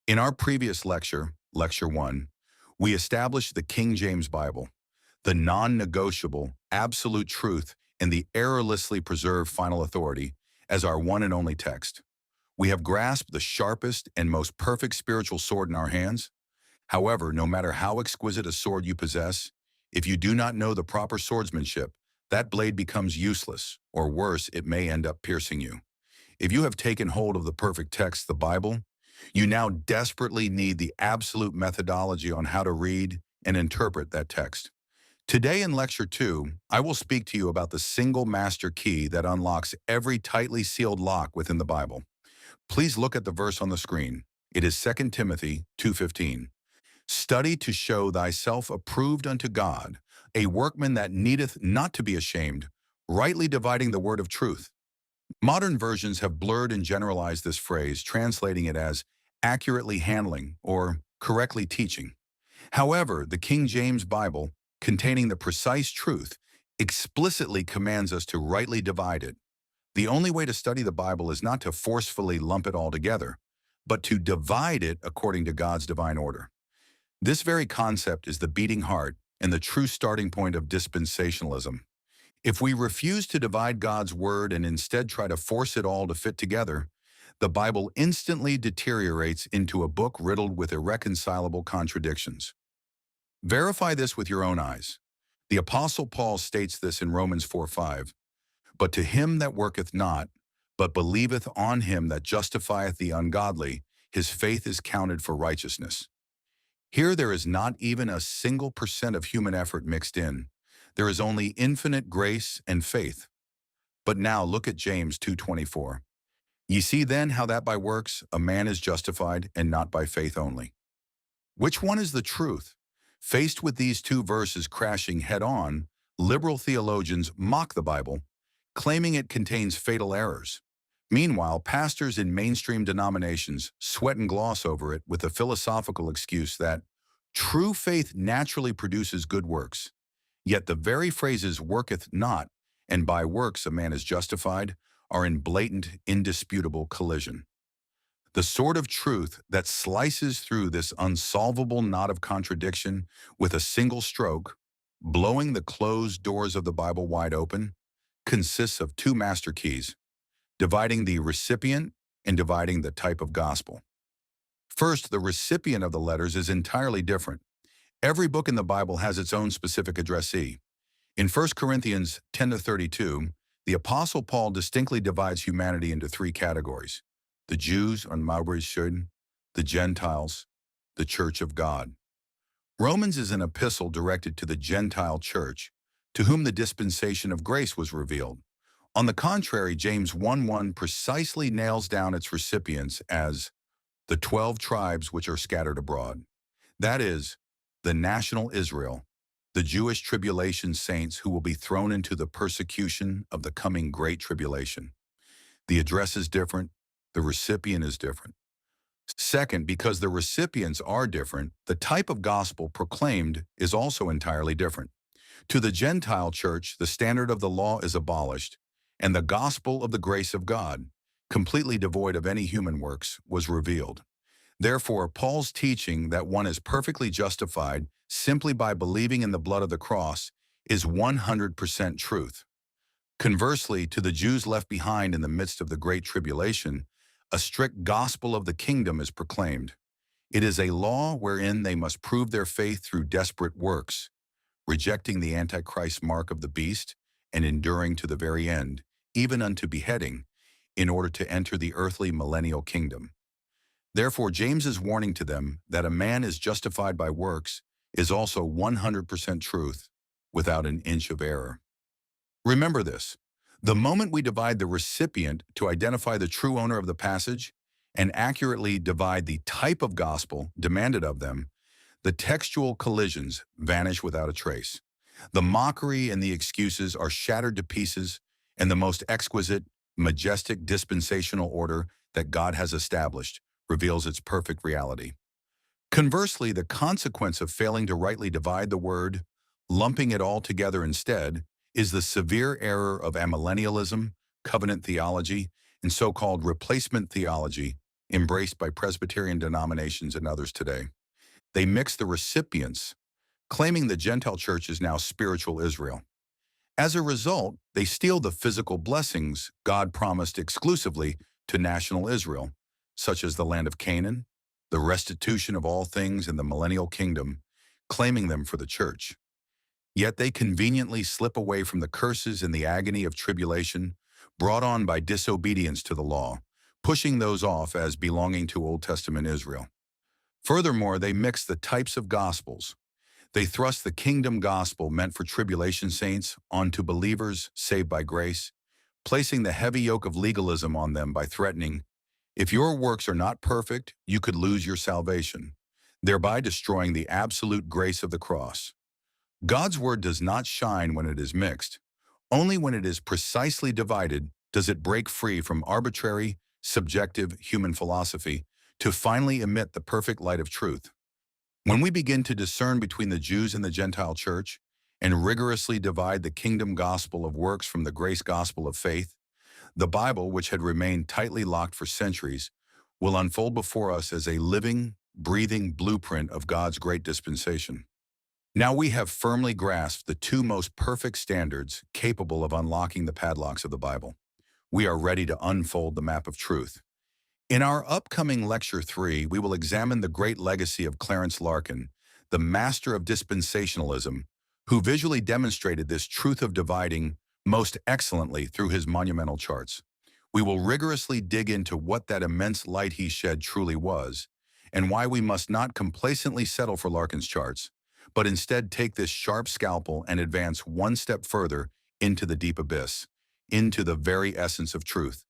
In our previous lecture, Lecture 1, we established the King James Bible, the non-negotiable, absolute truth and the errorlessly preserved final authority as our one and only text. We have grasped the sharpest and most perfect spiritual sword in our hands. However, no matter how exquisite a sword you possess, if you do not know the proper swordsmanship, that blade becomes useless, or worse, it may end up piercing you. If you have taken hold of the perfect text, the Bible, you now desperately need the absolute methodology on how to read and interpret that text. Today in Lecture 2, I will speak to you about the single master key that unlocks every tightly sealed lock within the Bible. Please look at the verse on the screen. It is 2 Timothy 2:15. Study to show thyself approved unto God, a workman that needeth not to be ashamed, rightly dividing the word of truth. Modern versions have blurred and generalized this phrase, translating it as accurately handling or correctly teaching. However, the King James Bible, containing the precise truth, explicitly commands us to rightly divide it. The only way to study the Bible is not to forcefully lump it all together, but to divide it according to God's divine order. This very concept is the beating heart and the true starting point of dispensationalism. If we refuse to divide God's word and instead try to force it all to fit together, the Bible instantly deteriorates into a book riddled with irreconcilable contradictions. Verify this with your own eyes. The Apostle Paul states this in Romans 4:5. But to him that worketh not, but believeth on him that justifieth the ungodly, his faith is counted for righteousness. Here there is not even a single % of human effort mixed in. There is only infinite grace and faith. But now look at James 2:24. Ye see then how that by works a man is justified and not by faith only. Which one is the truth? Faced with these two verses crashing head-on, liberal theologians mock the Bible, claiming it contains fatal errors. Meanwhile, pastors in mainstream denominations sweat and gloss over it with the philosophical excuse that true faith naturally produces good works. Yet the very phrases worketh not and by works a man is justified are in blatant, indisputable collision. The sword of truth that slices through this unsolvable knot of contradiction with a single stroke, blowing the closed doors of the Bible wide open, consists of two master keys, dividing the recipient and dividing the type of gospel. First, the recipient of the letters is entirely different. Every book in the Bible has its own specific addressee. In 1 Corinthians 10-32, the Apostle Paul distinctly divides humanity into three categories: the Jews on Maurisschön, the Gentiles, the Church of God. Romans is an epistle directed to the Gentile Church, to whom the dispensation of grace was revealed. On the contrary, James 1:1 precisely nails down its recipients as the 12 tribes which are scattered abroad. That is, the national Israel, the Jewish Tribulation Saints who will be thrown into the persecution of the coming Great Tribulation. The address is different, the recipient is different. Second, because the recipients are different, the type of gospel proclaimed is also entirely different. To the Gentile Church, the standard of the law is abolished, and the gospel of the grace of God, completely devoid of any human works, was revealed. Therefore, Paul's teaching that one is perfectly justified simply by believing in the blood of the cross is 100% truth. Conversely, to the Jews left behind in the midst of the Great Tribulation, a strict gospel of the kingdom is proclaimed. It is a law wherein they must prove their faith through desperate works, rejecting the Antichrist mark of the beast and enduring to the very end, even unto beheading, in order to enter the earthly millennial kingdom. Therefore, James's warning to them that a man is justified by works is also 100% truth, without an inch of error. Remember this: the moment we divide the recipient to identify the true owner of the passage and accurately divide the type of gospel demanded of them, the textual collisions vanish without a trace. The mockery and the excuses are shattered to pieces, and the most exquisite, majestic dispensational order that God has established reveals its perfect reality. Conversely, the consequence of failing to rightly divide the word, lumping it all together instead, is the severe error of amillennialism, covenant theology, and so-called replacement theology embraced by Presbyterian denominations and others today. They mix the recipients, claiming the Gentile Church is now spiritual Israel. As a result, they steal the physical blessings God promised exclusively to national Israel, such as the land of Canaan, the restitution of all things in the millennial kingdom, claiming them for the church. Yet they conveniently slip away from the curses and the agony of tribulation brought on by disobedience to the law, pushing those off as belonging to Old Testament Israel. Furthermore, they mix the types of gospels. They thrust the kingdom gospel meant for tribulation saints onto believers saved by grace, placing the heavy yoke of legalism on them by threatening, if your works are not perfect, you could lose your salvation, thereby destroying the absolute grace of the cross. God's word does not shine when it is mixed. Only when it is precisely divided does it break free from arbitrary, subjective human philosophy to finally emit the perfect light of truth. When we begin to discern between the Jews and the Gentile church and rigorously divide the kingdom gospel of works from the grace gospel of faith, the Bible, which had remained tightly locked for centuries, will unfold before us as a living, breathing blueprint of God's great dispensation. Now we have firmly grasped the two most perfect standards capable of unlocking the padlocks of the Bible. We are ready to unfold the map of truth. In our upcoming Lecture 3, we will examine the great legacy of Clarence Larkin, the master of dispensationalism, who visually demonstrated this truth of dividing most excellently through his monumental charts. We will rigorously dig into what that immense light he shed truly was, and why we must not complacently settle for Larkin's charts, but instead take this sharp scalpel and advance one step further into the deep abyss, into the very essence of truth.